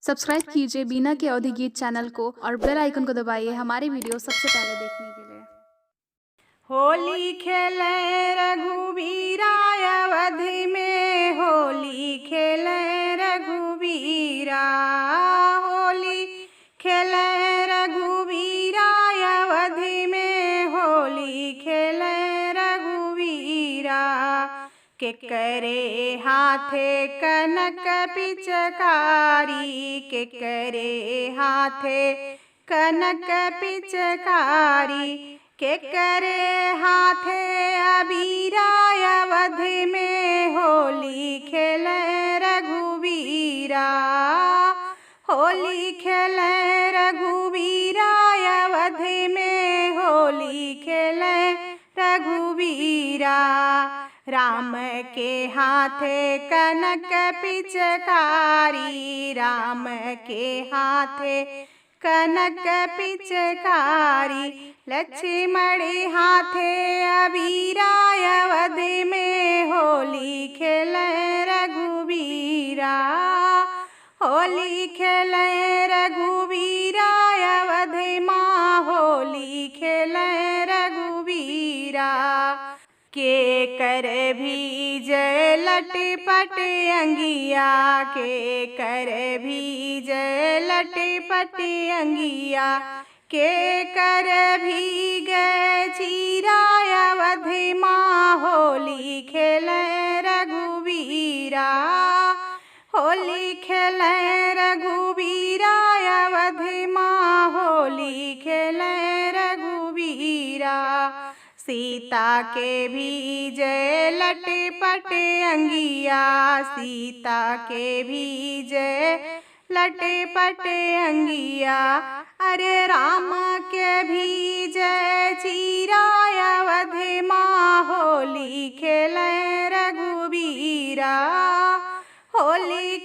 Subscribe कीजिए बीना के अवधि गीत चैनल को और बेल आइकन को दबाइए हमारी वीडियो सबसे पहले देखने के लिए। होली खेले रघुवीरा अवध में, होली खेले रघुवीरा, होली खेले रघुवीरा अवध में, होली खेले रघुवीरा। के करे हाथे कनक पिचकारी, के करे हाथे कनक पिचकारी, के करे हाथे अबीरा अवध में, होली खेले रघुवीरा, होली खेले रघुवीरा अवध में, होली खेले रघुवीरा। राम के हाथे कनक पिचकारी, राम के हाथे कनक पिचकारी, लक्ष्मण हाथे अबीरा अवध में, होली खेले रघुवीरा, होली खेले रघुवीरा अवध माँ, होली खेले रघुवीरा। के कर भीज लटपट अंगिया, के कर भीज लटपट अंगिया, के कर भीग चीरा अवध माँ, होली खेले रघुवीरा, होली खेले रघुवीरा अवध माँ, होली खेले रघुवीरा। सीता के भीज लटपट अंगिया, सीता के भीज लटपट अंगिया, अरे राम के भीज चीरा अवध माँ, होली खेले रघुवीरा, होली